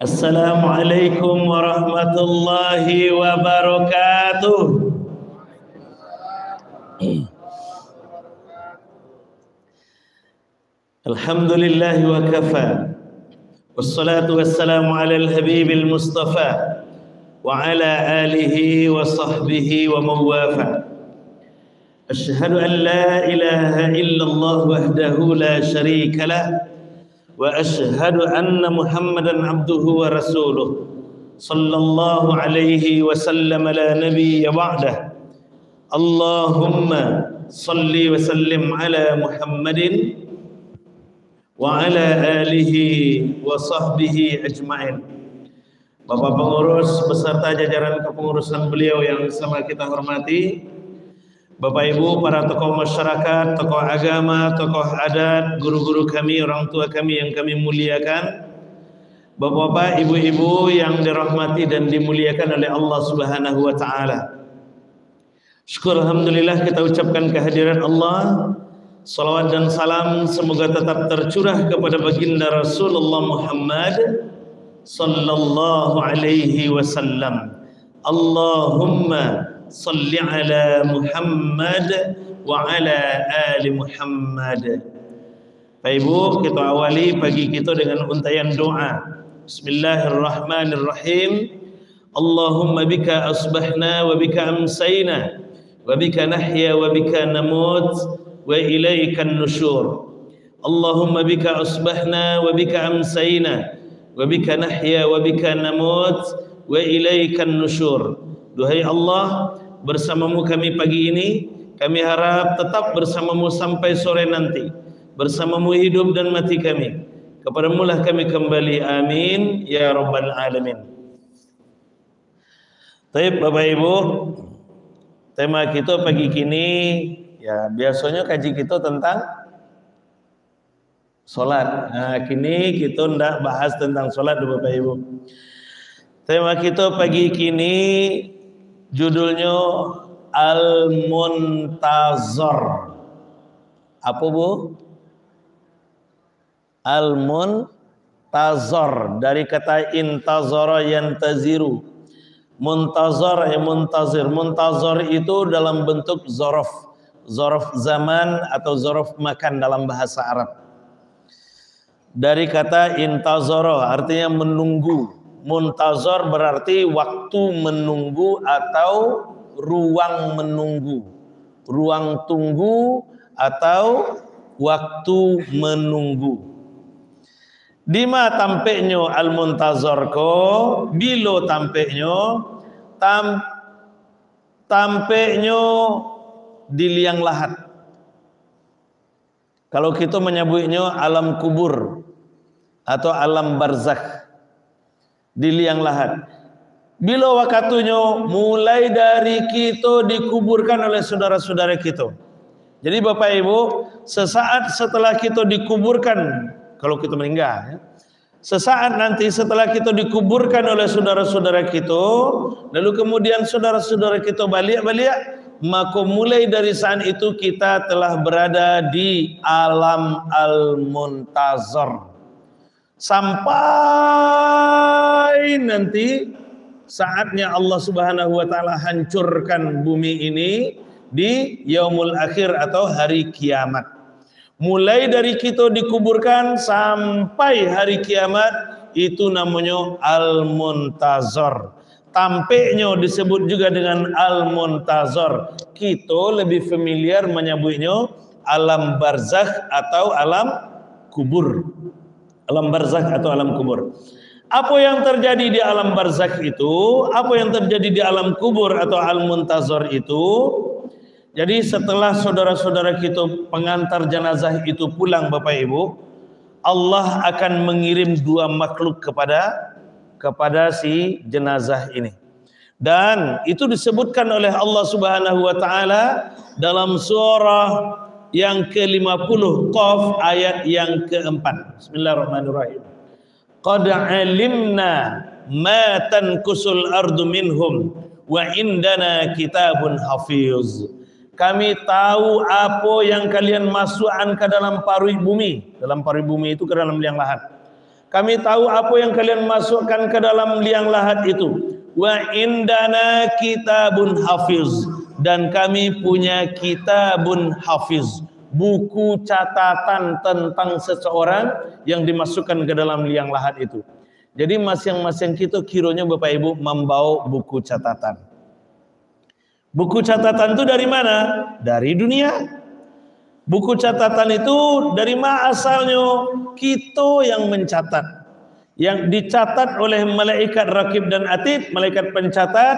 Assalamualaikum warahmatullahi wabarakatuh. Alhamdulillah wa kafa. Wassalatu wassalamu ala al-habibil mustafa wa ala alihi wa sahbihi wa mawafa. Ashhadu an la ilaha illallah wahdahu la sharika lah wa ashhadu anna Muhammadan abduhu wa rasuluh sallallahu alaihi wasallam la nabiyya ba'dah. Allahumma salli wa sallim ala Muhammadin wa ala alihi wa sahbihi ajma'in. Bapak pengurus beserta jajaran kepengurusan beliau yang sama kita hormati, Bapak Ibu, para tokoh masyarakat, tokoh agama, tokoh adat, guru-guru kami, orang tua kami yang kami muliakan, Bapak-bapak, ibu-ibu yang dirahmati dan dimuliakan oleh Allah Subhanahu wa taala. Syukur alhamdulillah kita ucapkan kehadiran Allah. Salawat dan salam semoga tetap tercurah kepada baginda Rasulullah Muhammad sallallahu alaihi wasallam. Allahumma salli ala Muhammad wa ala ali Muhammad. Bapak Ibu, kita awali pagi kita dengan untayan doa. Bismillahirrahmanirrahim. Allahumma bika asbahna wa bika amsayna wa bika nahya wa bika namut wa ilaikan nusyur. Allahumma bika asbahna wa bika amsayna wa bika nahya wa bika namut wa ilaikan nusyur. Duhai Allah, bersamamu kami pagi ini, kami harap tetap bersamamu sampai sore nanti. Bersamamu hidup dan mati kami. Kepadamu lah kami kembali. Amin ya rabbal alamin. Baik Bapak Ibu, tema kita pagi kini ya biasanya kaji kita tentang solat. Nah, kini kita hendak bahas tentang solat Bapak Ibu. Tema kita pagi kini judulnya Al-Muntazar. Apa Bu? Al-Muntazar dari kata intazara yantaziru. Muntazar muntazir. Muntazar itu dalam bentuk zorof. Zorof zaman atau zorof makan dalam bahasa Arab. Dari kata intazara artinya menunggu. Muntazar berarti waktu menunggu atau ruang menunggu. Ruang tunggu atau waktu menunggu. Dima tampeknya al-muntazar ko, bilo tampeknya tampeknya di liang lahat. Kalau kita menyebutnya alam kubur atau alam barzakh. Di liang lahat. Bila waktunya mulai dari kita dikuburkan oleh saudara-saudara kita. Jadi Bapak Ibu, sesaat setelah kita dikuburkan, kalau kita meninggal ya, sesaat nanti setelah kita dikuburkan oleh saudara-saudara kita, lalu kemudian saudara-saudara kita balik, maka mulai dari saat itu kita telah berada di alam al-muntazar. Sampai nanti saatnya Allah Subhanahu wa taala hancurkan bumi ini di yaumul akhir atau hari kiamat. Mulai dari kita dikuburkan sampai hari kiamat itu namanya al-muntazar. Tampeknya disebut juga dengan al-muntazar. Kita lebih familiar menyebutnya alam barzakh atau alam kubur. Alam barzakh atau alam kubur. Apa yang terjadi di alam barzakh itu, apa yang terjadi di alam kubur atau al-muntazar itu. Jadi setelah saudara-saudara kita pengantar jenazah itu pulang Bapak Ibu, Allah akan mengirim dua makhluk kepada si jenazah ini. Dan itu disebutkan oleh Allah Subhanahu wa taala dalam surah yang ke-50 Qaf ayat yang keempat. Bismillahirrahmanirrahim. Qad alimna ma tankusul ardu minhum wa indana kitabun hafiz. Kami tahu apa yang kalian masukkan ke dalam paruh bumi. Dalam paruh bumi itu ke dalam liang lahat. Kami tahu apa yang kalian masukkan ke dalam liang lahat itu. Wa indana kitabun hafiz, dan kami punya kitabun hafiz, buku catatan tentang seseorang yang dimasukkan ke dalam liang lahat itu. Jadi masing-masing kita kiranya Bapak Ibu membawa buku catatan. Buku catatan itu dari mana? Dari dunia. Buku catatan itu dari mana asalnya? Kita yang mencatat. Yang dicatat oleh malaikat rakib dan atid, malaikat pencatat,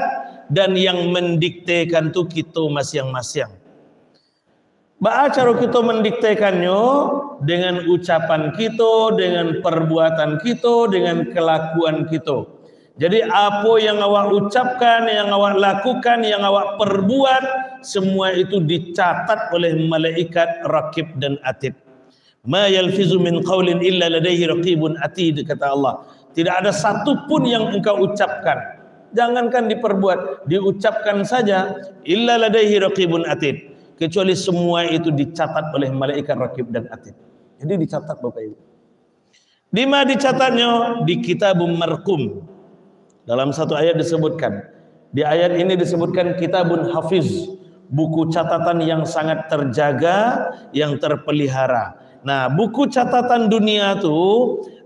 dan yang mendiktekan itu kita masing-masing. Cara kita mendiktekannya dengan ucapan kita, dengan perbuatan kita, dengan kelakuan kita. Jadi apa yang awak ucapkan, yang awak lakukan, yang awak perbuat, semua itu dicatat oleh malaikat rakib dan atid. Ma yalfizu min qaulin illa ladaihi raqibun atid, kata Allah. Tidak ada satu pun yang engkau ucapkan, jangankan diperbuat, diucapkan saja, illa ladaihi raqibun atid, kecuali semua itu dicatat oleh malaikat raqib dan atid. Jadi dicatat Bapak Ibu. Di mana dicatatnya? Di kitabum marqum. Dalam satu ayat disebutkan, di ayat ini disebutkan kitabun hafiz, buku catatan yang sangat terjaga, yang terpelihara. Nah, buku catatan dunia itu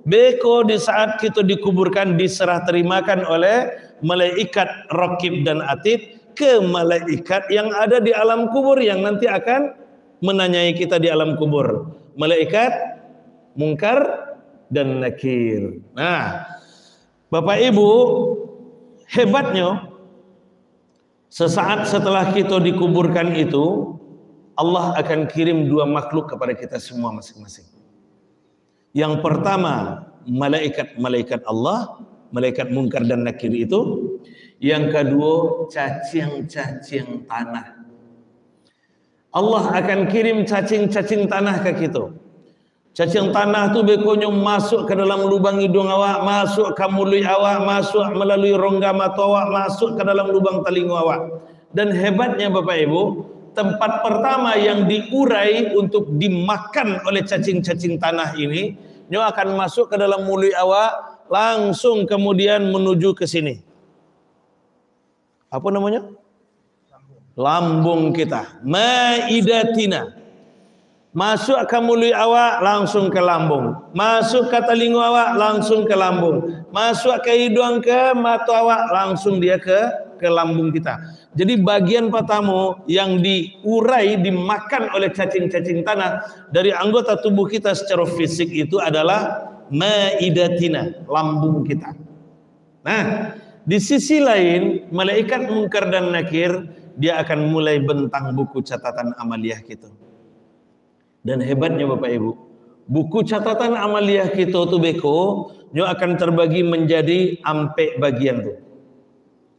beko di saat kita dikuburkan diserah terimakan oleh malaikat rakib dan atid ke malaikat yang ada di alam kubur yang nanti akan menanyai kita di alam kubur. Malaikat Munkar dan Nakir. Nah, Bapak Ibu, hebatnya sesaat setelah kita dikuburkan itu, Allah akan kirim dua makhluk kepada kita semua masing-masing. Yang pertama, malaikat Allah, malaikat Munkar dan Nakir itu. Yang kedua, cacing-cacing tanah. Allah akan kirim cacing-cacing tanah ke kita. Cacing tanah tu bekonyo masuk ke dalam lubang hidung awak, masuk ke mulut awak, masuk melalui rongga mata awak, masuk ke dalam lubang telinga awak. Dan hebatnya Bapak Ibu, tempat pertama yang diurai untuk dimakan oleh cacing-cacing tanah ini, nyo akan masuk ke dalam mulut awak, langsung kemudian menuju ke sini. Apa namanya? Lambung kita. Maidatina. Masuk ke mulut awak, langsung ke lambung. Masuk ke telinga awak, langsung ke lambung. Masuk ke hidung, ke mata awak, langsung dia ke lambung kita. Jadi bagian pertama yang diurai, dimakan oleh cacing-cacing tanah dari anggota tubuh kita secara fisik itu adalah maidatina, lambung kita. Nah, di sisi lain, malaikat Munkar dan Nakir, dia akan mulai bentang buku catatan amaliyah kita. Dan hebatnya Bapak Ibu, buku catatan amaliyah kita tu beko, nyo akan terbagi menjadi ampe bagian tu.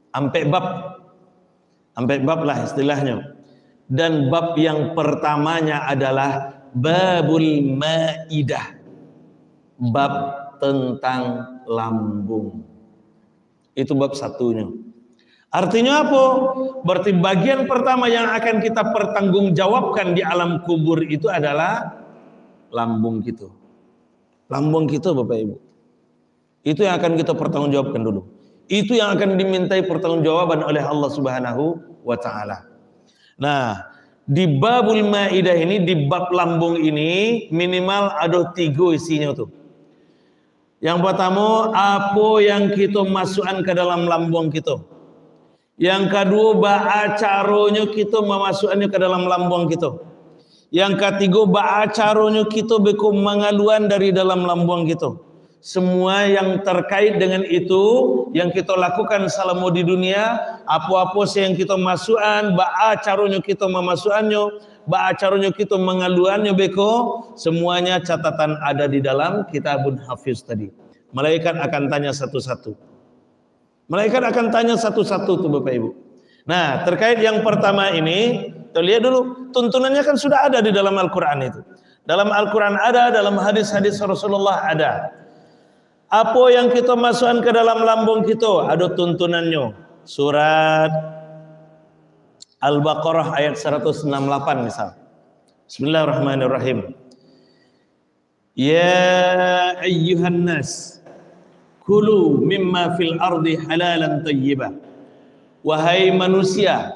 Ampe bab lah istilahnya. Dan bab yang pertamanya adalah babul maidah. Bab tentang lambung. Itu bab satunya. Artinya apa? Berarti bagian pertama yang akan kita pertanggungjawabkan di alam kubur itu adalah lambung kita. Lambung kita Bapak Ibu. Itu yang akan kita pertanggungjawabkan dulu. Itu yang akan dimintai pertanggungjawaban oleh Allah Subhanahu wa taala. Nah, di babul maidah ini, di bab lambung ini minimal ada 3 isinya tuh. Yang pertama, apa yang kita masukkan ke dalam lambung kita. Yang kedua, bagaimana kita memasukkannya ke dalam lambung kita. Yang ketiga, bagaimana kita beku mengaluan dari dalam lambung kita. Semua yang terkait dengan itu yang kita lakukan selama di dunia, apa-apa yang kita masukkan, bagaimana kita memasukkannya, bagaimana kita mengaluannya beko, semuanya catatan ada di dalam kitabun hafiz tadi. Malaikat akan tanya satu-satu. Malaikat akan tanya satu-satu tuh Bapak Ibu. Nah, terkait yang pertama ini, kita lihat dulu, tuntunannya kan sudah ada di dalam Al-Quran itu. Dalam Al-Quran ada, dalam hadis-hadis Rasulullah ada. Apa yang kita masukkan ke dalam lambung kita, ada tuntunannya. Surat Al-Baqarah ayat 168 misal. Bismillahirrahmanirrahim. Ya ayyuhan nas, kulu mimma fil ardi halalan thayyibah. Wahai manusia,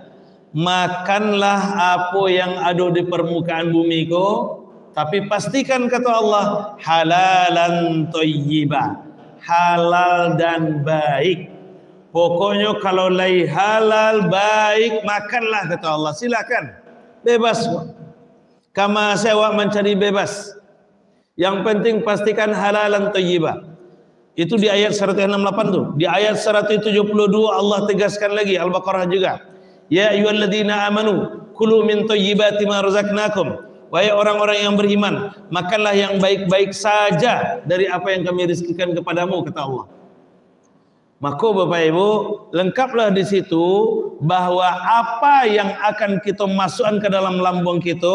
makanlah apa yang ada di permukaan bumi ko, tapi pastikan kata Allah halalan thayyibah, halal dan baik. Pokoknya kalau lai halal baik makanlah kata Allah, silakan bebas. Kama sewa mencari bebas. Yang penting pastikan halalan thayyibah. Itu di ayat 168 tuh. Di ayat 172 Allah tegaskan lagi, Al-Baqarah juga. Ya ayyuhalladzina amanu kulu min thayyibati ma razaqnakum. Wahai orang-orang yang beriman, makanlah yang baik-baik saja dari apa yang kami rizkikan kepadamu, kata Allah. Maka Bapak Ibu, lengkaplah di situ bahwa apa yang akan kita masukkan ke dalam lambung kita,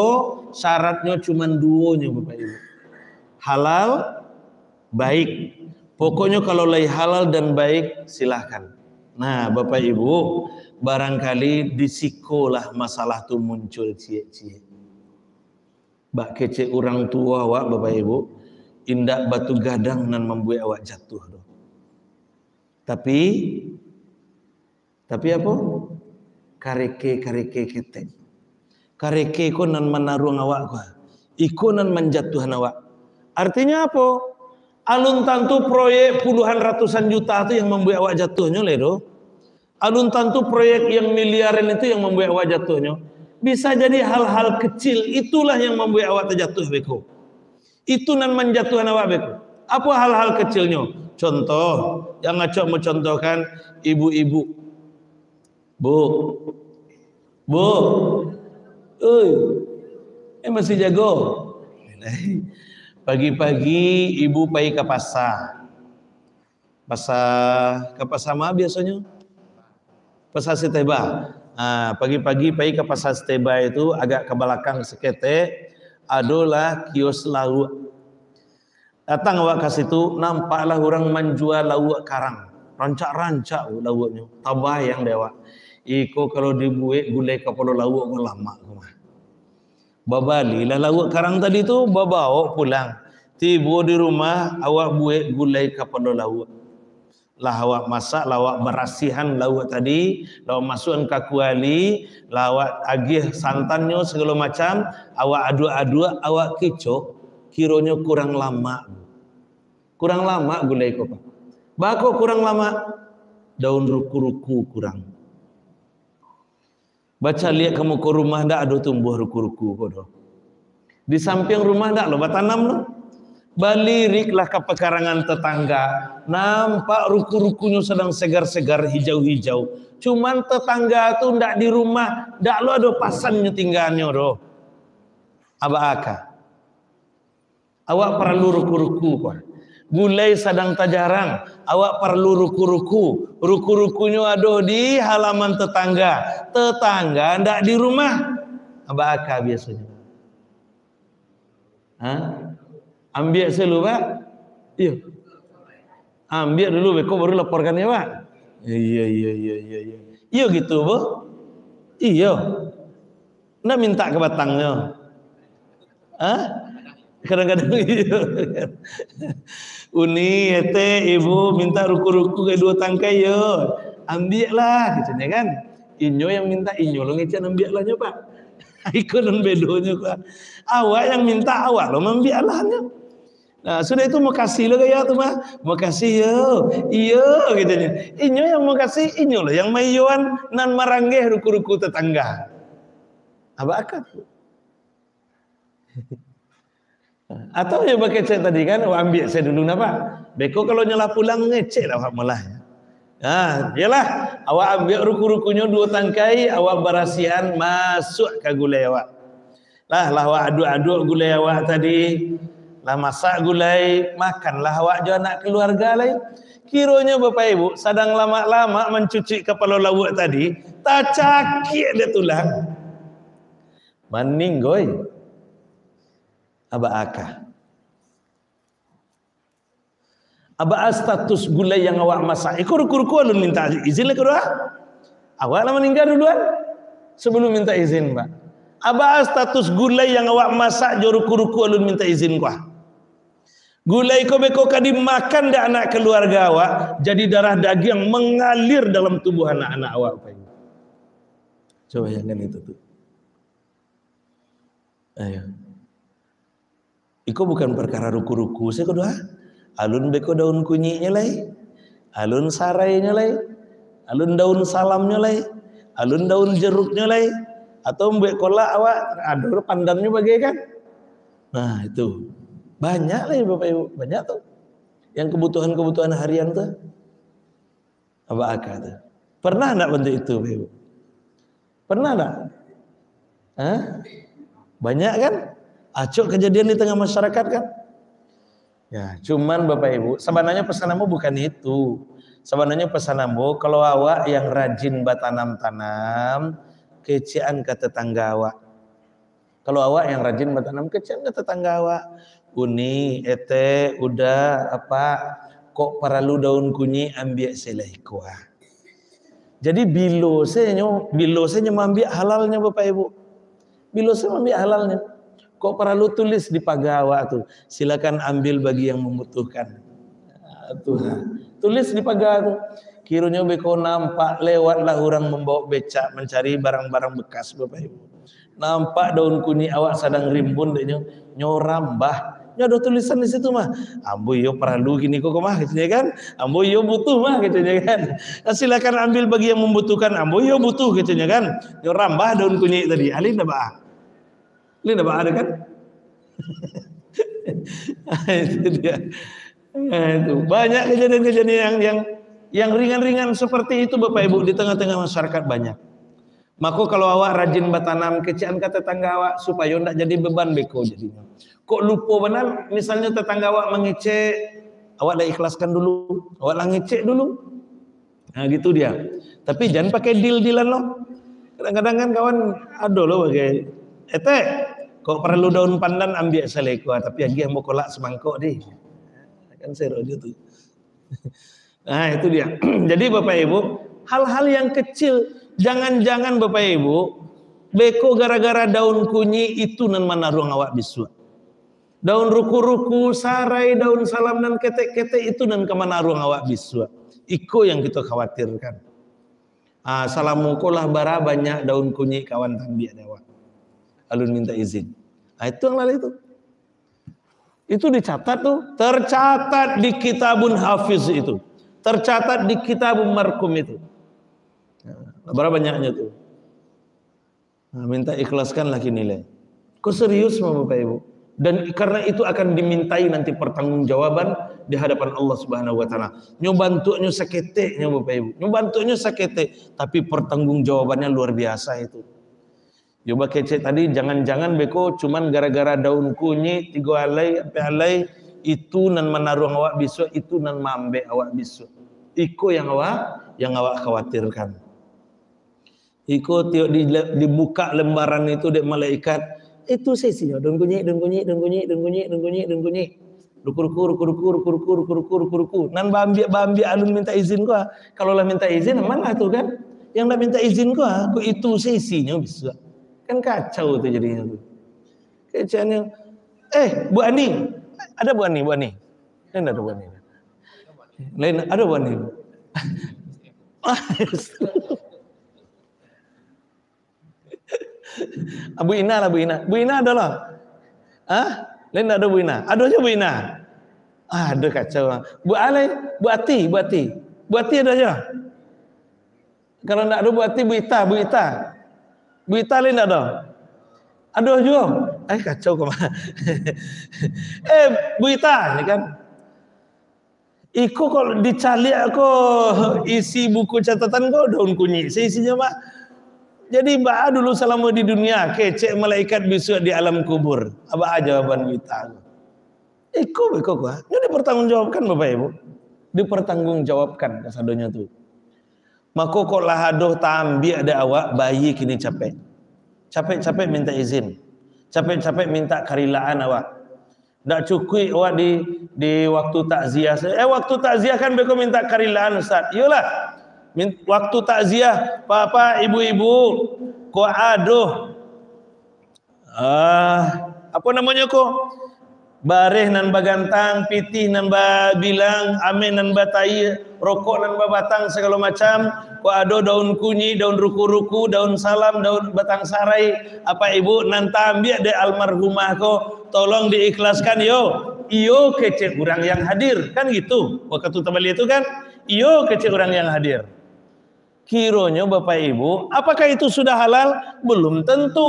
syaratnya cuma dua nya Bapak Ibu. Halal, baik. Pokoknya kalau lagi halal dan baik silahkan. Nah Bapak Ibu, barangkali disikolah masalah tu muncul cie-cie. Bak kece orang tua awak Bapak Ibu, indak batu gadang nan membuat awak jatuh. Tapi apa? Kareke ketek. Kareke ko nan menarung awak ko. Iko nan menjatuhan awak. Artinya apa? Alun tantu proyek puluhan ratusan juta itu yang membuat awak jatuhnya ledo. Alun tantu proyek yang miliaran itu yang membuat awak jatuhnya. Bisa jadi hal-hal kecil itulah yang membuat awak terjatuh beko. Itu nan menjatuhkan awak beko. Apa hal-hal kecilnya? Contoh yang ngacok mencontohkan ibu-ibu. Bu, masih jago. Pagi-pagi ibu pergi ke pasar. Ke pasar mana biasanya? Pasar Seteba. Pagi-pagi pergi ke pasar Seteba itu agak ke belakang sekete, adalah kios lauk. Datang awak ke situ, nampaklah orang menjual lauk karang. Rancak-rancak lauknya. Tabayang dewa. Iko kalau dibuat gulai kepala lauk ko lama kumah. Babali lah lauk karang tadi tu bawa pulang. Tiba di rumah awak buat gulai kepala lauk. Lah awak masak, lah awak berasihan lauk tadi, lah awak masukkan ke kuali, lah awak agih santannya segala macam, awak aduk-aduk, awak kicok, kiranya kurang lama. Kurang lama gulai ko Pak. Bako kurang lama, daun ruku-ruku kurang. Baca lihat kamu ke rumah ndak ada tumbuh ruku-ruku kodoh. Di samping rumah ndak lo batanam lo. Baliriklah ke pekarangan tetangga, nampak ruku-rukunya sedang segar-segar hijau-hijau. Cuman tetangga tu ndak di rumah, ndak lo ada pasannya tinggalnya doh. Aka. Awak perlu ruku-ruku Pak. Gulai sedang tajarang, awak perlu ruku-ruku. Ruku-rukunya ada di halaman tetangga. Tetangga ndak di rumah. Aka biasanya. Ambil dulu Pak. Iya. Ambil dulu beko baru laporkan ya Pak. Iya. Iya gitu Bu. Iya. Ndak minta ke batangnya. Kadang-kadang iya. Uni ete ibu minta ruku-ruku ke dua tangkai yo. Ambil lah gitu kan. Inyo yang minta inyo lo ngecen ambil lahnya Pak. Ikut dan bedonya Pak. Awak yang minta awak lo ambil lahnya. Nah, sudah itu mau kasih lo kayak tuh mah. Mau kasih yo. Iyo gitu nya. Inyo yang mau kasih inyo lo yang mayuan nan maranggeh ruku-ruku tetangga. Akad. Atau ya pakai cek tadi kan, ambil saya dulu napa? Beko kalau nyala pulang ngecek lah Pak malah. Nah, yalah, awak ambil ruku-rukunya dua tangkai, awak berasihan masuk ke gulai awak. Lah awak aduk-aduk gulai awak tadi, lah masak gulai, makanlah awak jo anak keluarga lain. Kiranya Bapak Ibu sedang lama-lama mencuci kepala lauk tadi, tak cakik dia tulang. Maninggoy. Aka. Status gulai yang awak masak. Ruku-ruku alun minta izin lah kedua. Awak lah meninggal duluan sebelum minta izin Pak. Status gulai yang awak masak jo ruku-ruku alun minta izin kuah. Gulai ko beko kadi makan dah anak keluarga awak, jadi darah daging mengalir dalam tubuh anak-anak awak. Coba bayangkan itu tuh. Ayo. Iko bukan perkara ruku-ruku, saya kedua. Alun beko daun kunyinya lai, alun sarainya lai, alun daun salamnya lai, alun daun jeruknya lai, atau mbek kolak awak ada pandannya bagai kan. Nah itu banyak lah Bapak Ibu, banyak tuh yang kebutuhan harian tuh apa akal tuh. Pernah enggak bentuk itu Bapak Ibu? Pernah enggak? Hah? Banyak kan? Acuk kejadian di tengah masyarakat kan? Ya, cuman Bapak Ibu, sebenarnya pesananmu bukan itu. Sebenarnya pesananmu kalau awak yang rajin bertanam-tanam, kecian ke tetangga awak. Kalau awak yang rajin bertanam, kecian ke tetangga awak. Uni, ete, udah apa? Kok paralu daun kunyi ambil selai kuah. Jadi bilo saya ambil halalnya Bapak Ibu. Bilo saya ambil halalnya. Kok perlu tulis di pagar awak tuh, silakan ambil bagi yang membutuhkan. Tuhan, tulis di pagar tuh. Kiranya beko nampak lewatlah orang membawa becak mencari barang-barang bekas Bapak Ibu. Nampak daun kunyit awak sedang rimbun deh nyorambah. Nya ada tulisan di situ mah. Ambo yo perlu gini kok mah katanya kan. Ambo yo butuh mah katanya kan. Nah, silakan ambil bagi yang membutuhkan. Ambo yo butuh katanya kan. Nyorambah daun kunyit tadi. Alin dah bah. Ini dah ada kan? Itu dia. Itu banyak kejadian-kejadian yang ringan-ringan seperti itu Bapak Ibu di tengah-tengah masyarakat banyak. Maka kalau awak rajin bertanam kecian ke tetangga awak supaya tidak jadi beban beko jadinya. Kok lupa benar misalnya tetangga awak mengecek, awak dah ikhlaskan dulu, awak lah ngecek dulu. Nah gitu dia. Tapi jangan pakai deal-dealan loh. Kadang-kadang kan kawan ada loh pakai kok perlu daun pandan ambil selekua tapi lagi yang mau kolak semangkok deh kan seru gitu. Nah itu dia. Jadi Bapak Ibu hal-hal yang kecil jangan-jangan Bapak Ibu beko gara-gara daun kunyi itu nan mana ruang awak bisua. Daun ruku-ruku, sarai, daun salam dan ketek-ketek itu nan kemana ruang awak bisua. Iko yang kita khawatirkan. Salamukolah bara banyak daun kunyi kawan tambiak dewa. Alun minta izin. Nah itu yang lalu itu. Itu dicatat tuh, tercatat di kitabun hafiz itu. Tercatat di kitabun markum itu. Nah, berapa banyaknya tuh. Nah, minta ikhlaskan lagi nilai. Kok serius mau Bapak Ibu? Dan karena itu akan dimintai nanti pertanggungjawaban di hadapan Allah Subhanahu wa taala. Nyobantunya saketeknya Bapak Ibu. Nyobantunya sakete, tapi pertanggungjawabannya luar biasa itu. Coba kecek tadi jangan-jangan beko cuman gara-gara daun kunyit 3 alai itu nan menaruh awak bisu itu nan mambe awak bisu. Iko yang awak khawatirkan. Iko tiok dibuka lembaran itu dek malaikat itu sesinya daun kunyit. Ruku. Nan bambi alun minta izin gua. Kalau lah minta izin mana tuh kan? Yang nak minta izin gua, aku itu sesinya bisa. Kan kacau tuh jadinya tuh. Kecanya. Bu Ani. Ada Bu Ani? Lain ada Bu Ani. Lain ada Bu Ani. Bu Ina lah Bu Ina. Bu Ina ada lah. Lain ada Bu Ina. Ada aja Bu Ina. Ada kacau. Bu Alai, Bu Ati. Bu Ati ada aja. Kalau enggak ada Bu Ati, Bu Ita. Bu Ita lain ada. Aduh juga. Kacau kok. Bu Ita, ini kan. Iko kalau dicari aku isi buku catatan kau daun kunyit. Seisinya Pak. Jadi Mbak dulu selama di dunia kecek malaikat besok di alam kubur. Apa jawaban Bu Ita? Iko kok. Ini dipertanggungjawabkan Bapak Ibu. Dipertanggungjawabkan kasadonya tuh. Maka kok lah aduh tambi ada awak bayi kini capek minta izin, capek minta karilaan awak. Ndak cukup awak di waktu takziah. Waktu takziah kan beko minta karilaan Ustaz. Iyalah. Waktu takziah, Bapak, Ibu-ibu, kok aduh. Apa namanya kok? bareh nan bagantang, pitih nan bilang, amin nan batai, rokok nan babatang segala macam. Ko ado daun kunyi, daun ruku-ruku, daun salam, daun batang sarai. Apa ibu nan tambia de almarhumah ko, tolong diikhlaskan yo. Iyo kece orang yang hadir, kan gitu. Waktu tabali itu kan, iyo kece orang yang hadir. Kironya Bapak Ibu, apakah itu sudah halal? Belum tentu.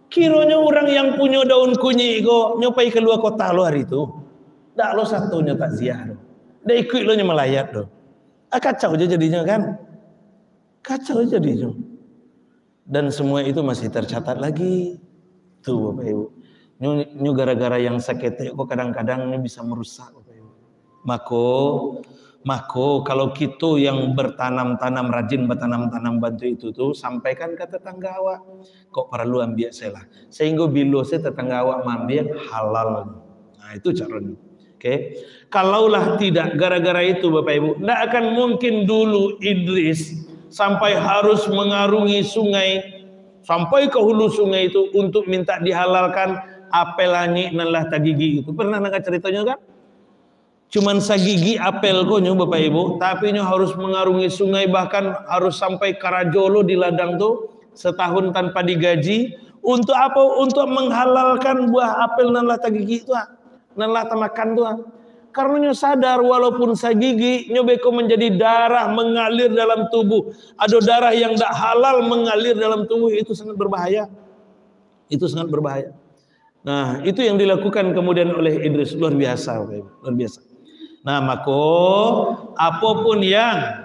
Kironya orang yang punya daun kunyi ko nyopai keluar kota lo hari itu. Dak lo satunya takziah lo. Dak ikut lo melayat lo. Kacau aja jadinya kan. Kacau aja jadinya. Dan semua itu masih tercatat lagi. Tuh Bapak Ibu. Nyu gara-gara yang sakit kok kadang-kadang ini bisa merusak Bapak Ibu. Mako kalau kita yang bertanam-tanam rajin bertanam-tanam bantu itu tuh sampaikan ke tetangga awak kok perlu ambil saya lah sehingga bila saya tetangga awak ambil halal. Nah itu caranya. Oke. Kalaulah tidak gara-gara itu Bapak Ibu, tidak akan mungkin dulu Idris sampai harus mengarungi sungai sampai ke hulu sungai itu untuk minta dihalalkan apel lanyi nalah tagigi itu. Pernah nggak ceritanya kan? Cuman sagigi apel konyo Bapak Ibu, tapi nyo harus mengarungi sungai, bahkan harus sampai Karajolo di ladang tuh setahun tanpa digaji. Untuk apa? Untuk menghalalkan buah apel nan lata gigi itu, nan lata makan tuh. Karena nyo sadar walaupun sagigi nyo beko menjadi darah mengalir dalam tubuh, ada darah yang tak halal mengalir dalam tubuh, itu sangat berbahaya. Itu sangat berbahaya. Nah, itu yang dilakukan kemudian oleh Idris, luar biasa Bapak Ibu, luar biasa. Nah, maka apapun yang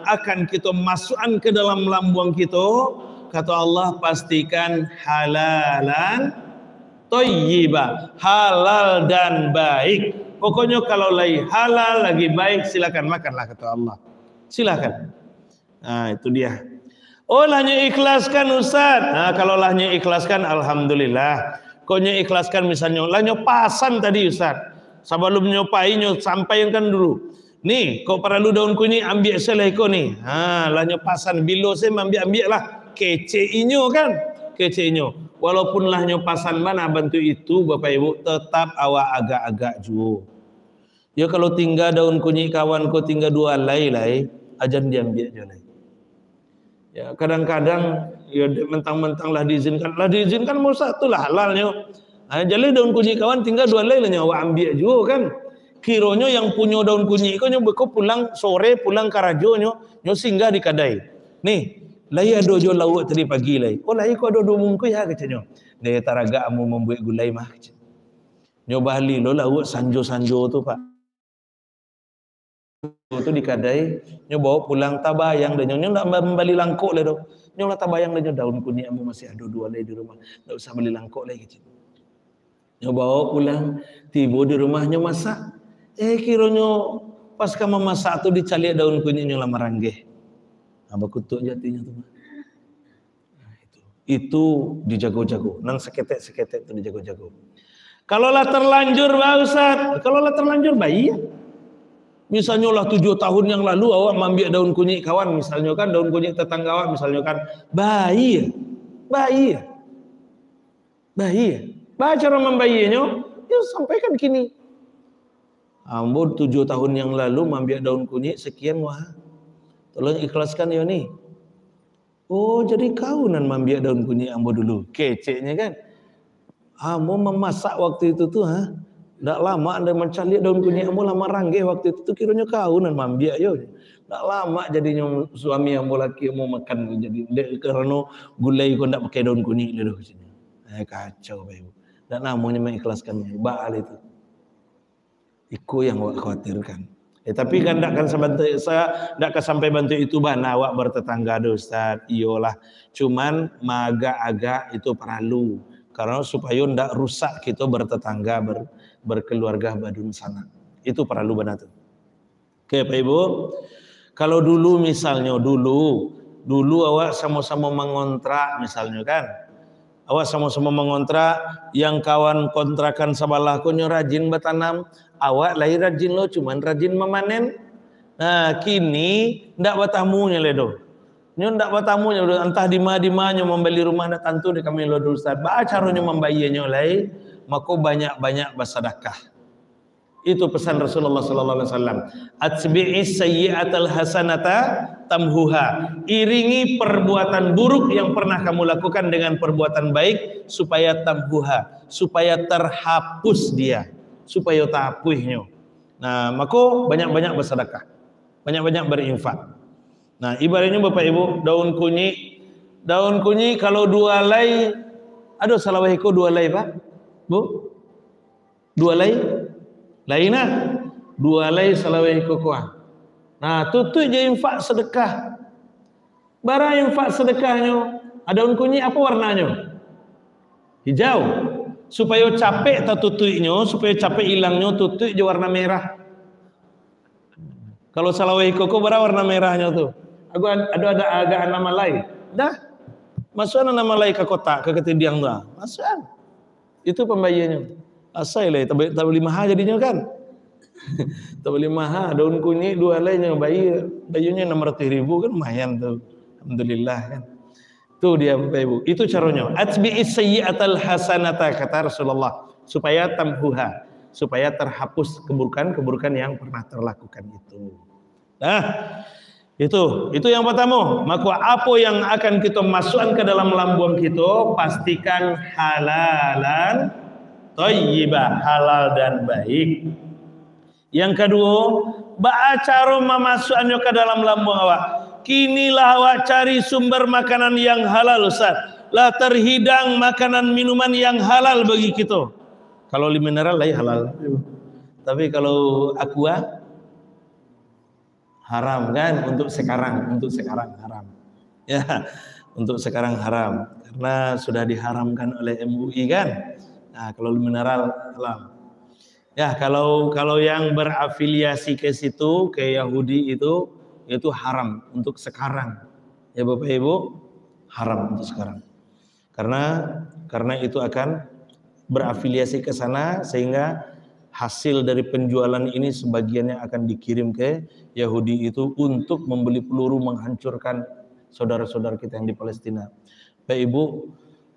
akan kita masukkan ke dalam lambung kita, kata Allah pastikan halalan thayyibah, halal dan baik. Pokoknya kalau lagi halal lagi baik silakan makanlah kata Allah. Silakan. Nah, itu dia. Oh, lahnya ikhlaskan Ustaz. Nah, kalau lahnya ikhlaskan alhamdulillah. Koknya ikhlaskan misalnya lahnya pasan tadi Ustaz. Sebelum nyopai sampaikan dulu. Nih, kau perlu daun kunyit ambil selai kau nih. Lahnya pasan bilo saya ambil lah. Kece inyo kan? Kece inyo. Walaupun lahnya pasan mana bantu itu Bapak Ibu tetap awak agak-agak juo. Ya kalau tinggal daun kunyit kawan kau tinggal 2 lai ajan diambil aja lai. Ya kadang-kadang ya mentang-mentang lah diizinkan mau satu lah halalnya. Jadi daun kunyit kawan tinggal 2 lai lah nyawa ambil juga kan. Kironya yang punya daun kunyit kau nyoba pulang sore pulang Karajo nyo singgah di kedai. Nih, lai ada jo lauk tadi pagi lai. Oh lai kau ada 2 mungkus ya kecenya. Dia taraga amu membuat gulai mah kecenya. Nyoba bali lo lauk sanjo-sanjo tu Pak. Itu di kedai nyo bawa pulang tabayang dan nyo ndak membeli langkuk le do. Nyo lah tabayang le daun kunyit amu masih ada 2 lai di rumah. Ndak usah beli langkuk lai kecenya. Nyo bawa pulang tiba di rumahnya masak. Kironyo pas kamu masak tu dicalik daun kunyitnya lah meranggeh. Abah kutuk jatinya tu. Nah, itu dijago-jago. Nang seketek-seketek tu dijago-jago. Kalau lah terlanjur Pak Ustaz, kalau lah terlanjur bayi ya. Misalnya lah 7 tahun yang lalu awak ambil daun kunyit kawan misalnya kan, daun kunyit tetangga awak misalnya kan, bayi ya. Baca cara membayinya, ya sampaikan kini. Ambo 7 tahun yang lalu ambil daun kunyit sekian wah. Tolong ikhlaskan ya nih. Oh jadi kau nan ambil daun kunyit ambo dulu. Keceknya kan. Ambo memasak waktu itu tuh ndak lama anda mencari daun kunyit ambo lama ranggeh waktu itu tuh kiranya kau nan ambil yo. Ndak lama jadinya suami ambo laki mau makan jadi karena gulai kau ndak pakai daun kunyit le doh sini. Kacau Bapak Ibu. Dan namanya mengikhlaskannya. Baal itu. Iku yang awak khawatirkan. Tapi kan tidak akan sampai bantu itu bana awak bertetangga do Ustaz. Iyalah. Cuman agak-agak itu perlu. Karena supaya tidak rusak kita bertetangga berkeluarga badun sana. Itu perlu bana tuh. Oke Pak Ibu. Kalau dulu misalnya dulu awak sama-sama mengontrak misalnya kan. Awak sama-sama mengontrak, yang kawan kontrakan sebelah konyo rajin bertanam, awak lahir rajin lo cuman rajin memanen. Nah, kini ndak bertamunya le do. Nyo ndak batamunya entah di mana membeli rumah nak tantu di kami lo Ustaz. Ba caranya membayarnya lai, maka banyak-banyak bersedekah. Itu pesan Rasulullah sallallahu alaihi wasallam. Atbi'is sayyi'atal hasanata tamhuha. Iringi perbuatan buruk yang pernah kamu lakukan dengan perbuatan baik supaya tamhuha, supaya terhapus dia, supaya tapuhnya. Nah, maka banyak-banyak bersedekah. Banyak-banyak berinfak. Nah, ibaratnya Bapak Ibu, daun kunyi kalau 2 lay, aduh salah wahiko 2 lay Pak, Bu, 2 lay, lainnya 2 lay salah wahiko kuah. Nah, tutu je infak sedekah, barang infak sedekahnya, daun kunyi apa warnanya? Hijau, supaya capek tak tutunya, supaya capek hilangnya tutu je warna merah. Kalau salah wahiko berapa warna merahnya tuh? Ada agak nama lain. Dah. Masukkan nama lain ke kotak, ke ketidiang dah. Masukkan. Itu pembayarannya. Asal lah, tak boleh mahal jadinya kan. Tak boleh mahal. Daun kunyit 2 lainnya bayarnya 600.000 kan lumayan tuh. Alhamdulillah kan. Itu dia Bapak Ibu. Itu caranya. Atbi'is sayyi'atal hasanata kata Rasulullah, supaya tamhuha, supaya terhapus keburukan-keburukan yang pernah terlakukan itu. Nah, itu yang pertama. Maka apa yang akan kita masukkan ke dalam lambung kita, pastikan halalan thayyibah, halal dan baik. Yang kedua, cara memasukkannya ke dalam lambung awak. Kinilah awak cari sumber makanan yang halal, Ustaz. Lah terhidang makanan minuman yang halal bagi kita. Kalau mineral lain halal. Tapi kalau aqua haram kan, untuk sekarang haram. Ya, untuk sekarang haram karena sudah diharamkan oleh MUI kan. Nah, kalau mineral halal. Ya, kalau yang berafiliasi ke situ, ke Yahudi itu haram untuk sekarang. Ya Bapak Ibu, haram untuk sekarang. Karena itu akan berafiliasi ke sana sehingga hasil dari penjualan ini sebagiannya akan dikirim ke Yahudi itu untuk membeli peluru menghancurkan saudara-saudara kita yang di Palestina. Bapak Ibu,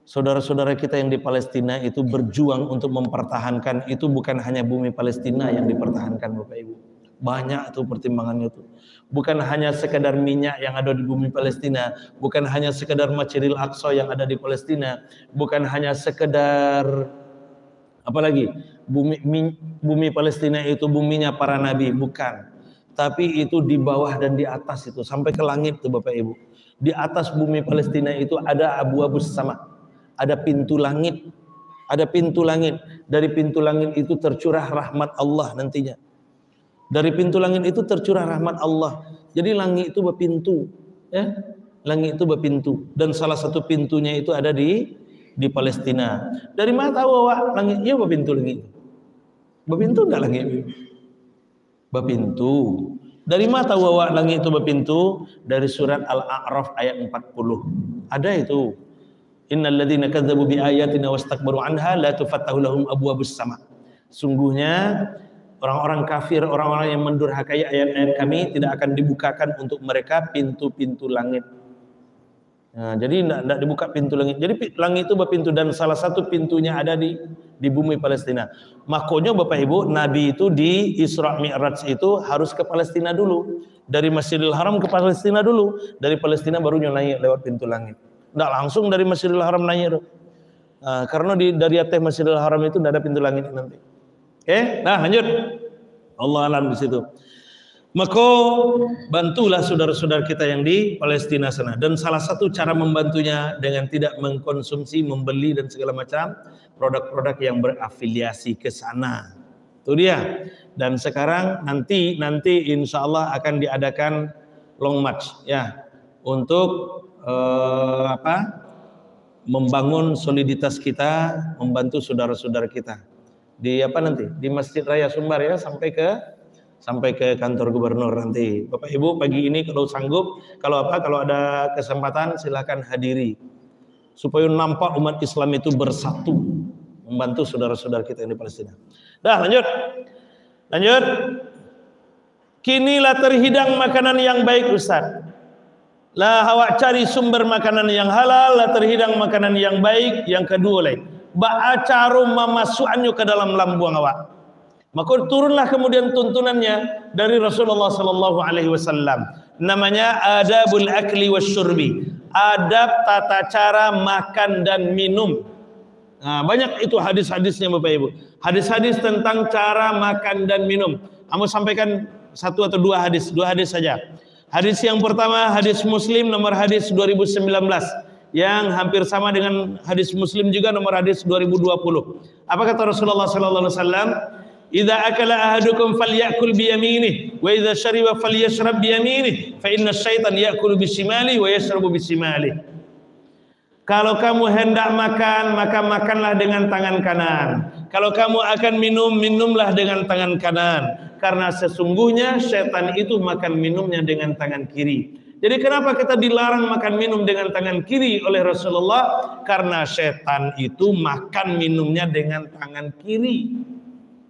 saudara-saudara kita yang di Palestina itu berjuang untuk mempertahankan, itu bukan hanya bumi Palestina yang dipertahankan Bapak Ibu. Banyak tuh pertimbangannya tuh. Bukan hanya sekedar minyak yang ada di bumi Palestina, bukan hanya sekedar Masjidil Aqsa yang ada di Palestina, bukan hanya sekedar apalagi bumi Palestina itu buminya para nabi, bukan. Tapi itu di bawah dan di atas itu sampai ke langit tuh Bapak Ibu. Di atas bumi Palestina itu ada abu-abu sama, ada pintu langit, ada pintu langit. Dari pintu langit itu tercurah rahmat Allah nantinya. Dari pintu langit itu tercurah rahmat Allah. Jadi langit itu berpintu, ya. Langit itu berpintu dan salah satu pintunya itu ada di Palestina. Dari mana tahu awak langitnya berpintu langit? Berpintu enggak langit? Berpintu. Dari mana tahu awak langit itu berpintu? Dari surat Al-A'raf ayat 40. Ada itu. Innal ladzina kadzdzabu bi ayatina wastakbaru anha la tufattahu lahum abwabus sama. Sungguhnya orang-orang kafir, orang-orang yang mendurhakai ayat-ayat kami tidak akan dibukakan untuk mereka pintu-pintu langit. Nah, jadi tidak dibuka pintu langit. Jadi langit itu berpintu dan salah satu pintunya ada di bumi Palestina. Makanya Bapak Ibu, Nabi itu di Isra Mi'raj itu harus ke Palestina dulu. Dari Masjidil Haram ke Palestina dulu. Dari Palestina baru naik lewat pintu langit. Tidak langsung dari Masjidil Haram naik. Nah, karena dari atas Masjidil Haram itu tidak ada pintu langit nanti. Oke, nah lanjut. Allah alam di situ. Maka bantulah saudara-saudara kita yang di Palestina sana. Dan salah satu cara membantunya dengan tidak mengkonsumsi, membeli dan segala macam produk-produk yang berafiliasi ke sana. Itu dia. Dan sekarang nanti insya Allah akan diadakan long march ya untuk membangun soliditas kita, membantu saudara-saudara kita. Di di Masjid Raya Sumbar ya sampai ke kantor gubernur nanti. Bapak Ibu pagi ini kalau sanggup, kalau ada kesempatan silakan hadiri supaya nampak umat Islam itu bersatu membantu saudara-saudara kita yang di Palestina. Dah lanjut. Kinilah terhidang makanan yang baik Ustaz. Lah awak cari sumber makanan yang halal, lah terhidang makanan yang baik. Yang kedua lagi, ba'acaru memasukkannya ke dalam lambung awak. Maka turunlah kemudian tuntunannya dari Rasulullah sallallahu alaihi wasallam. Namanya adabul akli wasyurbi. Adab tata cara makan dan minum. Nah, banyak itu hadis-hadisnya Bapak Ibu. Hadis-hadis tentang cara makan dan minum. Kamu sampaikan satu atau dua hadis saja. Hadis yang pertama, hadis Muslim nomor hadis 2019 yang hampir sama dengan hadis Muslim juga nomor hadis 2020. Apa kata Rasulullah sallallahu alaihi wasallam? Idza akala ahadukum falyakul bi yaminihi wa idza shariba falyashrab bi yaminihi fa inna asy-syaitana ya'kulu bi shimalihi wa yashrabu bi shimalihi. Kalau kamu hendak makan, maka makanlah dengan tangan kanan. Kalau kamu akan minum, minumlah dengan tangan kanan. Karena sesungguhnya setan itu makan minumnya dengan tangan kiri. Jadi kenapa kita dilarang makan minum dengan tangan kiri oleh Rasulullah? Karena setan itu makan minumnya dengan tangan kiri.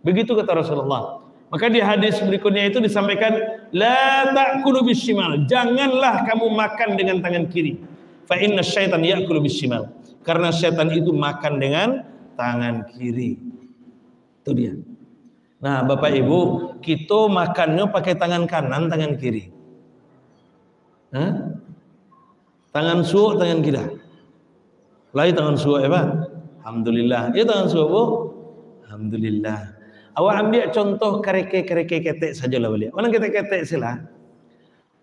Begitu kata Rasulullah. Maka di hadis berikutnya itu disampaikan, la ta'kulu bishimal. Janganlah kamu makan dengan tangan kiri. Fa inna syaitan ya'kulu bishimal. Karena setan itu makan dengan tangan kiri. Itu dia. Nah, Bapak Ibu, kita makannya pakai tangan kanan, tangan kiri. Hah? Tangan suuk, tangan kiri. Lai tangan suuk ya Pak? Alhamdulillah. Ya tangan suuk Bu? Alhamdulillah. Awak ambil contoh kereke ketek saja lah beliau. Mana ketek sila?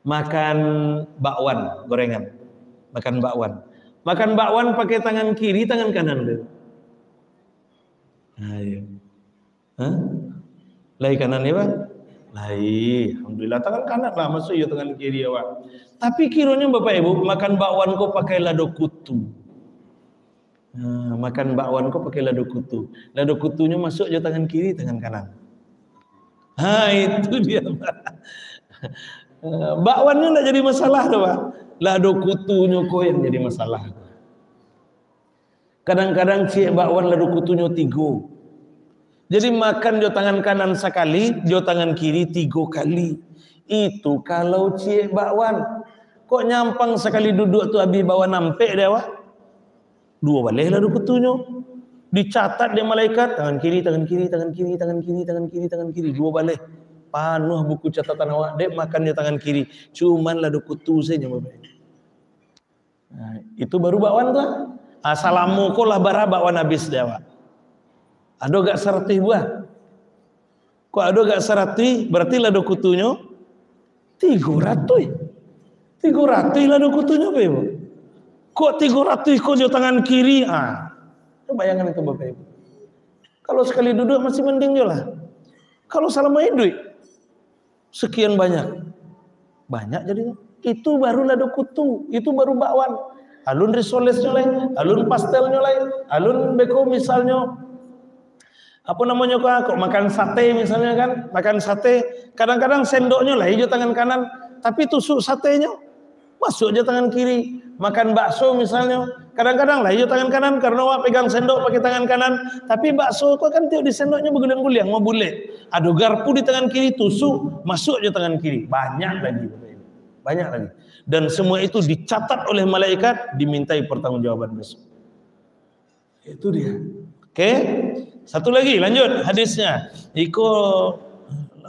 Makan bakwan, gorengan. Makan bakwan. Makan bakwan pakai tangan kiri, tangan kanan dulu. Ayo. Hah? Lai kanan ya Pak? Lai, alhamdulillah tangan kanan lah, masuk ya tangan kiri awak. Tapi kiranya Bapak Ibu makan bakwan kok pakai lado kutu. Nah, makan bakwan kok pakai lado kutu. Lado kutunya masuk je tangan kiri, tangan kanan. Ha, itu dia Pak. Bakwannya enggak jadi masalah dah Pak. Lado kutunya kok yang jadi masalah. Kadang-kadang cik bakwan lado kutunya 3. Jadi makan jo tangan kanan sekali, jo tangan kiri 3 kali. Itu kalau cik bakwan. Kok nyampang sekali duduk tu habis bawa nampek dia Wak? 2 balik lah kutunya. Dicatat dia malaikat, tangan kiri, tangan kiri, tangan kiri, tangan kiri, tangan kiri, tangan kiri, 2 balik. Panuh buku catatan awak, dek makannya tangan kiri. Cuman lado kutu saja Bapak. Nah, itu baru bakwan tu. Assalamu kau lah bara bakwan habis dia Wak. Ada gak seratih buah? Kok ada gak seratih? Berarti lado kutunya 300. 300 lado kutunya Bapak Ibu. Kok 300 kok di tangan kiri? Bayangkan itu Bapak Ibu. Kalau sekali duduk masih mending lah. Kalau selama duit sekian banyak. Banyak jadinya. Itu baru lado kutu, itu baru bakwan. Alun risolesnya lain, alun pastelnya lain, alun beko misalnya. Apa namanya kok makan sate misalnya kan, makan sate kadang-kadang sendoknya lah hijau tangan kanan, tapi tusuk satenya masuk aja tangan kiri. Makan bakso misalnya kadang-kadang lah hijau tangan kanan karena awak pegang sendok pakai tangan kanan, tapi bakso kok kan tiap di sendoknya berguling-guling mau bulet. Ada garpu di tangan kiri tusuk masuk aja tangan kiri. Banyak lagi. Banyak lagi. Dan semua itu dicatat oleh malaikat, dimintai pertanggungjawaban besok. Itu dia. Oke. Satu lagi lanjut hadisnya. Iko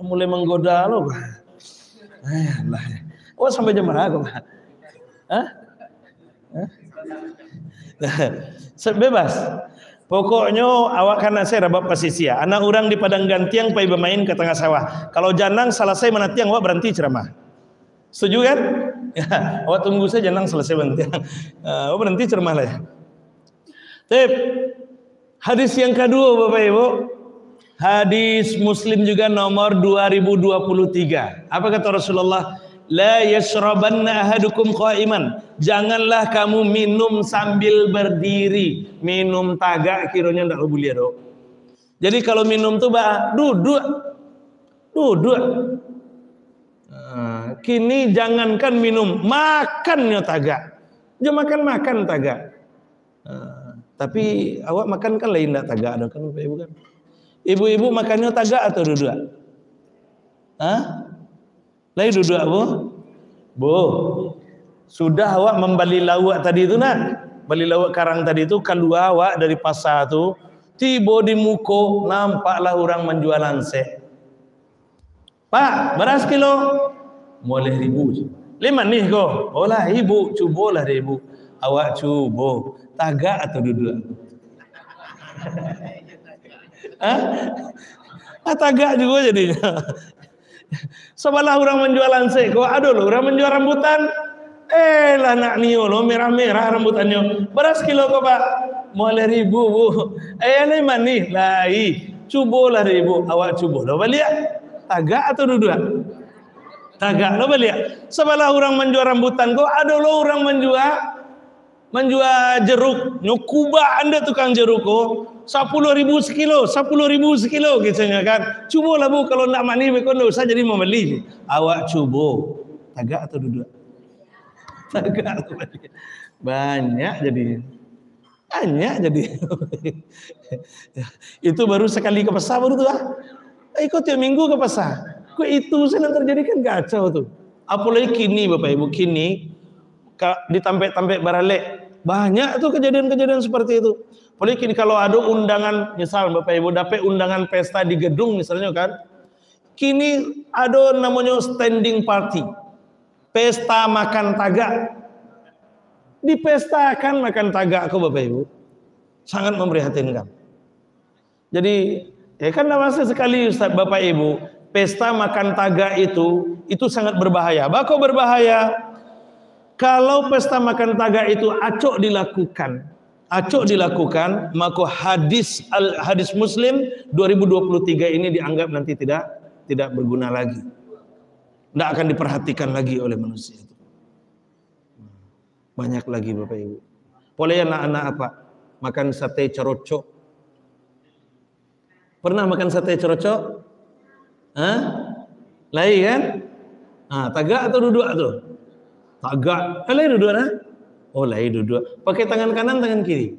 mulai menggoda lo. Allah. Oh sampai jam berapa? Hah? Bebas. Pokoknya awak kana saya rabab pasisia. Anak orang di padang gantiang pai bermain ke tengah sawah. Kalau janang selesai menatiang awak berhenti ceramah. Setuju kan? Ya, awak tunggu saja janang selesai menatiang. Awak berhenti ceramah lah ya. Tip. Hadis yang kedua Bapak Ibu, hadis Muslim juga nomor 2023. Apa kata Rasulullah? La yashrabanna ahadukum qa'iman. Janganlah kamu minum sambil berdiri. Minum tagak kiranya ndak boleh dok. Jadi kalau minum tuh duduk. Kini jangankan minum, makannya tagak. Jangan makan tagak. Tapi awak makan kan lain tak tagak ada kan Bapak Ibu kan. Ibu-ibu makannya tagak atau duduk? Hah? Lain duduk Bu? Bu. Sudah awak membeli lawak tadi itu nak, beli lawak karang tadi itu, keluar awak dari pasar tu, tiba di muka nampaklah orang menjual lansek. Pak, beras kilo? Boleh 1,000. 5 nih kau. Oh lah ibu, cubalah deh ibu. Awak cuba, tagak atau duduk? Tagak juga jadinya. Sebelah orang menjual lansek, kau aduh loh, orang menjual rambutan. Lah nak nio lo merah-merah rambutannya. Beras kilo kau pak? Boleh 1,000 bu. Ini mana nih? Lai, cubalah ibu. Awak cuba lo balik. Tagak atau duduk? Tagak lo balik. Sebelah orang menjual rambutan, kau ada lo orang menjual jeruk. Nyukuba anda tukang jeruk kau. 10.000 sekilo, 10.000 sekilo kisahnya kan. Cubalah bu, kalau nak mani bekon enggak usah jadi membeli. Awak cuba. Tagak atau duduk? Tagak atau balik. Banyak jadi. Itu baru sekali ke pasar baru tuh ikut tiap minggu ke pasar. Kok itu sedang terjadi kan kacau tuh. Apalagi kini Bapak Ibu, kini ditampek-tampek baralek. Banyak tuh kejadian-kejadian seperti itu. Apalagi kini kalau ada undangan, misal Bapak Ibu dapat undangan pesta di gedung misalnya kan. Kini ada namanya standing party. Pesta makan tagak. Dipestakan makan tagak aku Bapak Ibu. Sangat memprihatinkan. Jadi kan namanya sekali Ustaz Bapak Ibu, pesta makan tagak itu sangat berbahaya. Bako berbahaya kalau pesta makan tagak itu acok dilakukan, maka hadis Muslim 2023 ini dianggap nanti tidak berguna lagi. Tidak akan diperhatikan lagi oleh manusia itu. Banyak lagi Bapak Ibu. Boleh anak-anak apa? Makan sate cerocok. Pernah makan sate cerocok? Lai kan? Tagak atau duduk tuh? Tagak. Lai duduk nah? Oh lai duduk. Pakai tangan kanan, tangan kiri.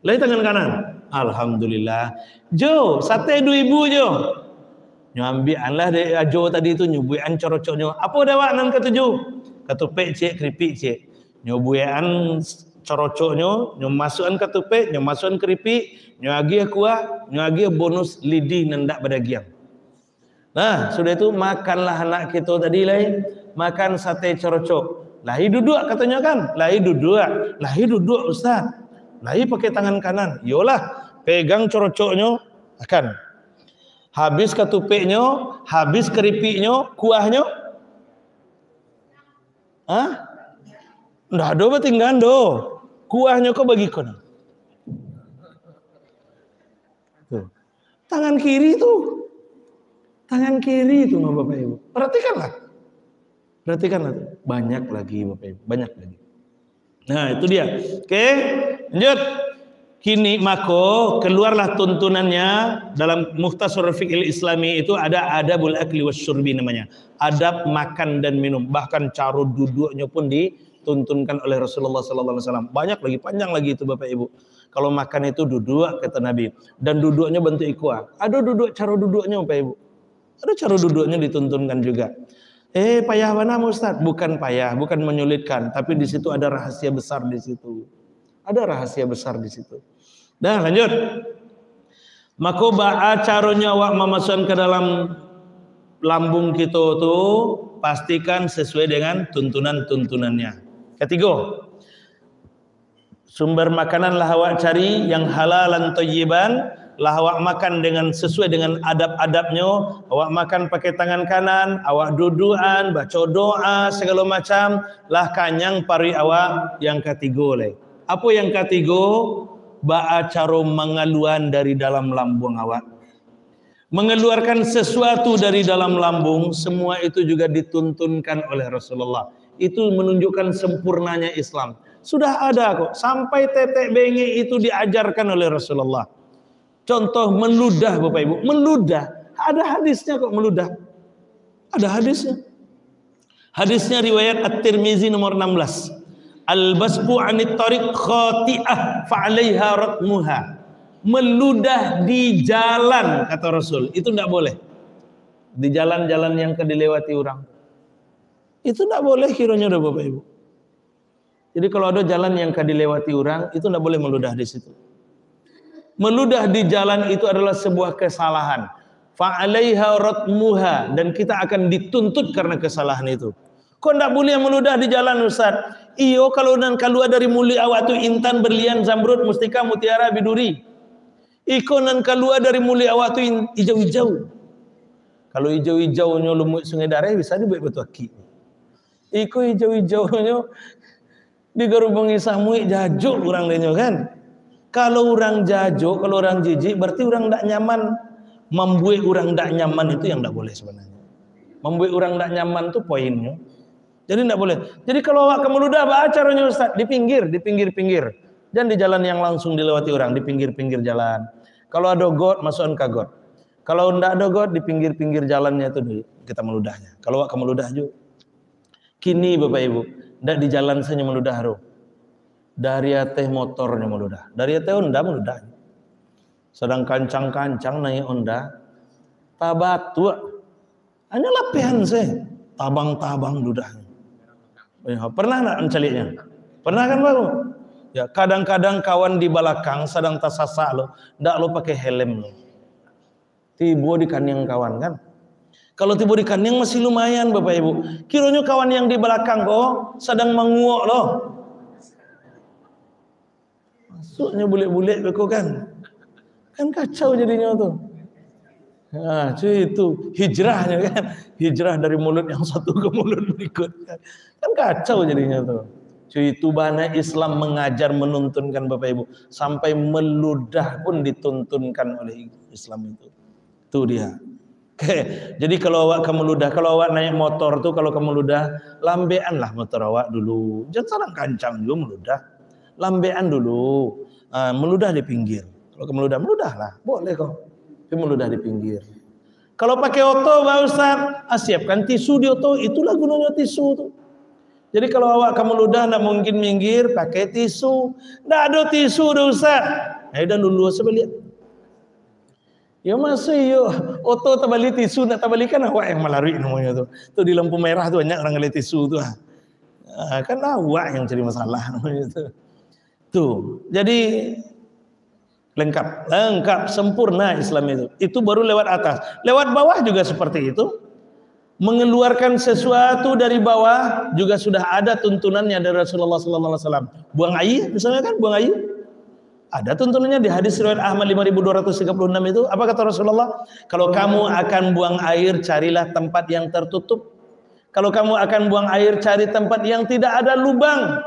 Lai tangan kanan. Alhamdulillah. Jo, sate 2.000 jo. Nyambian lah deh jo tadi itu nyubuan cerocoknya. Apa dawak nan ketujuh? Ketupek cek, keripik cek. Nyubuan corocoknya, masukkan ketupek, masukkan keripik, nyagi kuah, nyagi bonus lidi nendak badagiang. Nah, sudah itu makanlah anak kita tadi lain, makan sate corocok. Lahi duduk katanya kan? Lahi duduk Ustaz. Lahi pakai tangan kanan. Yolah, pegang corocoknya akan. Habis ketupeknya, habis keripiknya, kuahnya. Ndak ada tinggal do. Kuahnya kau bagi kau. Tangan kiri itu Bapak Ibu. Perhatikanlah. Banyak lagi Bapak Ibu, banyak lagi. Nah, itu dia. Oke, lanjut. Kini maka keluarlah tuntunannya dalam Mukhtasar Fiqhil Islami itu ada adabul akli wasyurbi namanya. Adab makan dan minum. Bahkan cara duduknya pun dituntunkan oleh Rasulullah sallallahu alaihi wasallam. Banyak lagi, panjang lagi itu Bapak Ibu. Kalau makan itu duduk kata Nabi, dan duduknya bentuk ikhwah. Ada cara duduknya Bapak Ibu. Ada cara duduknya dituntunkan juga. Payah mana Ustaz? Bukan payah, bukan menyulitkan, tapi di situ ada rahasia besar di situ. Ada rahasia besar di situ. Dah lanjut. Maka caranya awak memasukkan ke dalam lambung kita tuh pastikan sesuai dengan tuntunan-tuntunannya. Ketiga, sumber makanan lah awak cari yang halalan thayyiban, lah awak makan dengan sesuai dengan adab-adabnya. Awak makan pakai tangan kanan, awak dudukan, baca doa segala macam, lah kanyang pari awak. Yang ketiga leh. Apa yang ketiga? Cara mengeluarkan dari dalam lambung awak. Mengeluarkan sesuatu dari dalam lambung, semua itu juga dituntunkan oleh Rasulullah. Itu menunjukkan sempurnanya Islam. Sudah ada kok, sampai tetek benge itu diajarkan oleh Rasulullah. Contoh meludah Bapak Ibu, meludah. Ada hadisnya kok meludah. Ada hadisnya. Hadisnya riwayat At-Tirmizi nomor 16. Al-basbu 'anit tariq khati'ah fa'alaiha ratmuha. Meludah di jalan kata Rasul, itu enggak boleh. Di jalan-jalan yang dilewati orang. Itu tidak boleh kiranya udah Bapak Ibu. Jadi kalau ada jalan yang dilewati orang, itu tidak boleh meludah di situ. Meludah di jalan itu adalah sebuah kesalahan. Fa'alaiha ratmuha, dan kita akan dituntut karena kesalahan itu. Kok tidak boleh meludah di jalan Ustaz? Iyo kalau nan keluar dari muli awak tu intan, berlian, zamrud, mustika, mutiara, biduri. Iko nan keluar dari muli awak tu hijau-hijau. Kalau hijau-hijaunya lumut sungai Dareh bisa dibuat betul aki. Iko hijau-hijaunya digerubungi samui jajuk orang denyo kan. Kalau orang jajuk, kalau orang jijik berarti orang tidak nyaman. Membuat orang tidak nyaman itu yang tidak boleh sebenarnya. Membuat orang tidak nyaman itu poinnya. Jadi tidak boleh. Jadi kalau awak kemeludah apa caranya Ustaz? Di pinggir. Jangan di jalan yang langsung dilewati orang, di pinggir-pinggir jalan. Kalau ada got, masukkan ke got. Kalau tidak ada got, di pinggir-pinggir jalannya itu kita meludahnya. Kalau awak kemeludah juga. Kini Bapak Ibu, tidak di jalan saja meludah roh. Dari ateh motornya meludah. Dari ateh Honda meludah. Sedang kancang-kancang naik Honda, tabatu. Hanya lapihan saya. Tabang-tabang ludah. Pernah nak menceliknya? Pernah kan baru? Ya, kadang-kadang kawan di belakang sedang tersasak lo, ndak lo pakai helm lo. Tibo di kanyang kawan kan? Kalau tibo di kanyang masih lumayan Bapak Ibu. Kiranya kawan yang di belakang kok sedang menguok lo. Masuknya bulet-bulet beko kan? Kan kacau jadinya tuh. Nah, cuy itu hijrahnya kan, hijrah dari mulut yang satu ke mulut berikutnya, kan kacau jadinya tuh. Cuy itu bana Islam mengajar menuntunkan Bapak Ibu sampai meludah pun dituntunkan oleh Islam itu. Itu dia. Oke, jadi kalau awak kemeludah, kalau awak naik motor tuh kalau kemeludah, lambean lah motor awak dulu. Jangan sarang kancang juga meludah. Lambean dulu, meludah di pinggir. Kalau kemeludah, meludah lah, boleh kok. Tapi meludah di pinggir. Kalau pakai oto Pak Ustaz, siapkan tisu di oto, itulah gunanya tisu tuh. Jadi kalau awak kamu meludah tidak mungkin minggir, pakai tisu. Tidak ada tisu dah Ustaz. Ayo dan dulu sebalik. Ya masuk yo, oto terbalik tisu nak terbalikan awak yang melalui namanya tuh. Tuh di lampu merah tuh banyak orang ngeliat tisu tuh. Kan awak yang cari masalah namanya tuh. Tuh, jadi lengkap, sempurna Islam itu baru lewat atas. Lewat bawah juga seperti itu. Mengeluarkan sesuatu dari bawah juga sudah ada tuntunannya dari Rasulullah SAW. Buang air, misalnya kan buang air. Ada tuntunannya di hadis riwayat Ahmad 5236 itu. Apa kata Rasulullah? Kalau kamu akan buang air, carilah tempat yang tertutup. Kalau kamu akan buang air, cari tempat yang tidak ada lubang.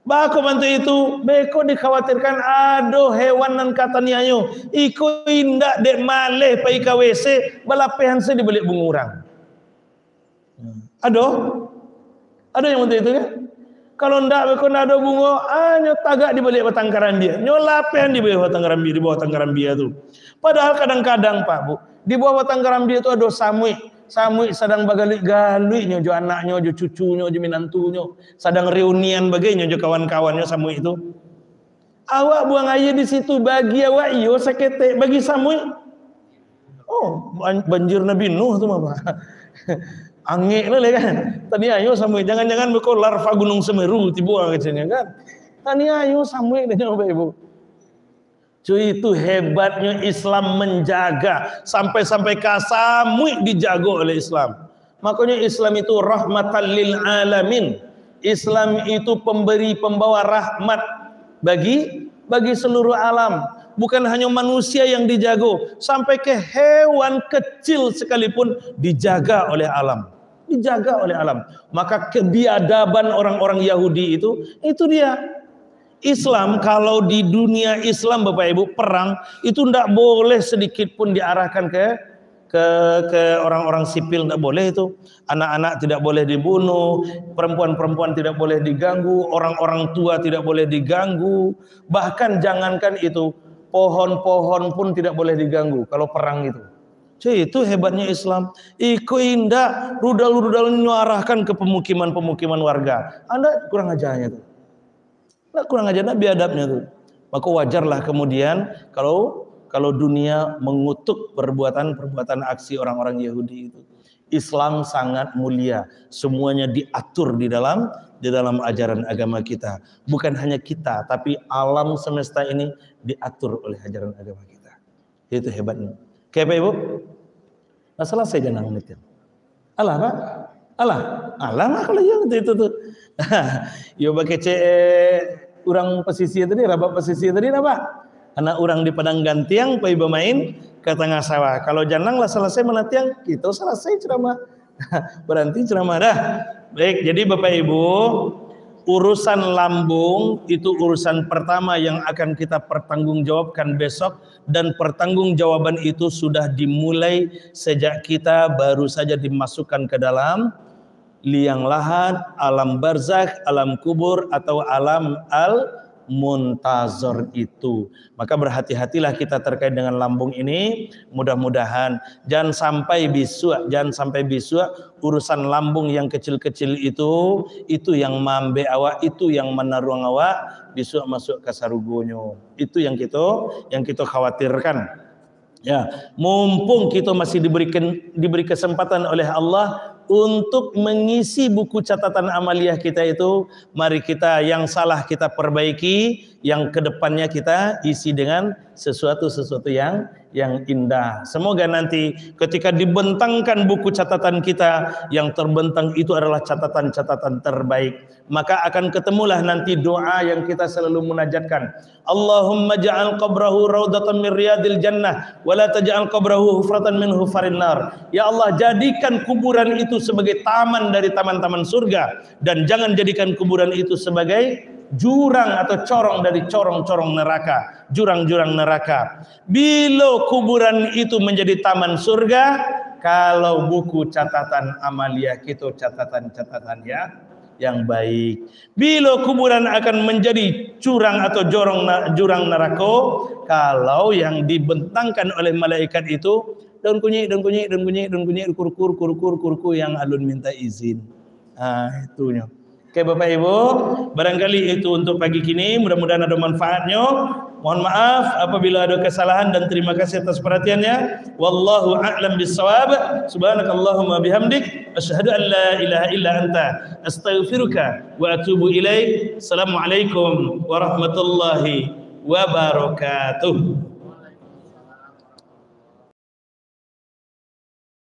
Bako bantu itu, beko dikhawatirkan aduh hewan nan katanya ayo, iko indak dek maleh pai ka WC, balapehan se dibalik bungurang. Aduh, ada yang bantu itu kan? Kalau ndak beko ndak ada bungo, nyo tagak dibalik batang karambia, nyo lapehan di bawah batang karambia, di bawah batang karambia tu. Padahal kadang-kadang Pak Bu, di bawah batang karambia itu ada samui. Samui sedang bagalik-galik nyojo anaknya, nyojo cucunya, nyojo minantunya, sedang reunian bagainya nyojo kawan-kawannya samui itu. Awak buang air di situ bagi awak iyo sakete bagi samui. Oh, banjir Nabi Nuh tu apa? Angin lah kan. Tadi ayo samui jangan-jangan beko larva gunung Semeru tiba kecilnya kan. Tadi ayo samui dengan Bapak Ibu. Cuy itu hebatnya Islam menjaga sampai-sampai kasamui dijaga oleh Islam. Makanya Islam itu rahmatan lil alamin. Islam itu pembawa rahmat bagi seluruh alam. Bukan hanya manusia yang dijaga, sampai ke hewan kecil sekalipun dijaga oleh alam. Dijaga oleh alam. Maka kebiadaban orang-orang Yahudi itu dia. Islam kalau di dunia Islam Bapak Ibu perang itu tidak boleh sedikit pun diarahkan ke orang-orang sipil, tidak boleh itu. Anak-anak tidak boleh dibunuh, perempuan-perempuan tidak boleh diganggu, orang-orang tua tidak boleh diganggu, bahkan jangankan itu pohon-pohon pun tidak boleh diganggu kalau perang itu. Cuy, itu hebatnya Islam. Iko indah rudal-rudal nyuarahkan ke pemukiman-pemukiman warga. Anda kurang ajarnya tuh. Nah, kurang ajar biadabnya tuh. Maka wajarlah kemudian kalau dunia mengutuk perbuatan aksi orang-orang Yahudi itu. Islam sangat mulia. Semuanya diatur di dalam ajaran agama kita. Bukan hanya kita, tapi alam semesta ini diatur oleh ajaran agama kita. Itu hebatnya. Kayak apa Ibu? Nah, selesai jangan menit. Alah Pak. Alah mah kalau yang itu tuh. Yo pakai orang pesisir tadi, rabak pesisir tadi apa? Anak orang di padang gantiang, pai bermain ke tengah sawah. Kalau janang lah selesai menatiang, kita selesai ceramah. Berhenti ceramah dah. Baik, jadi Bapak Ibu, urusan lambung itu urusan pertama yang akan kita pertanggungjawabkan besok, dan pertanggungjawaban itu sudah dimulai sejak kita baru saja dimasukkan ke dalam liang lahat, alam barzakh, alam kubur atau alam al-muntazor itu. Maka berhati-hatilah kita terkait dengan lambung ini. Mudah-mudahan jangan sampai bisu urusan lambung yang kecil-kecil itu yang mambe awak, itu yang menaruang awak bisu masuk ke sarugonyo. Itu yang kita khawatirkan. Ya, mumpung kita masih diberi kesempatan oleh Allah untuk mengisi buku catatan amaliah kita itu, mari kita yang salah kita perbaiki, yang kedepannya kita isi dengan sesuatu yang indah. Semoga nanti ketika dibentangkan buku catatan kita, yang terbentang itu adalah catatan-catatan terbaik. Maka akan ketemulah nanti doa yang kita selalu munajatkan. Allahumma ja'al qabrahu raudatan min riyadil jannah wa la taj'al qabrahu hufratan min hufarin nar. Ya Allah, jadikan kuburan itu sebagai taman dari taman-taman surga, dan jangan jadikan kuburan itu sebagai jurang atau corong dari corong-corong neraka, jurang-jurang neraka. Bila kuburan itu menjadi taman surga, kalau buku catatan amaliah kita catatan-catatan yang baik. Bila kuburan akan menjadi curang atau jurang neraka, kalau yang dibentangkan oleh malaikat itu daun kunyit, kur yang alun minta izin. Itunya. Oke Bapak Ibu, barangkali itu untuk pagi kini, mudah-mudahan ada manfaatnya. Mohon maaf apabila ada kesalahan, dan terima kasih atas perhatiannya. Wallahu a'lam bissawab. Subhanakallahumma bihamdik, asyhadu an la ilaha illa anta, astaghfiruka wa atubu ilaik. Assalamualaikum warahmatullahi wabarakatuh.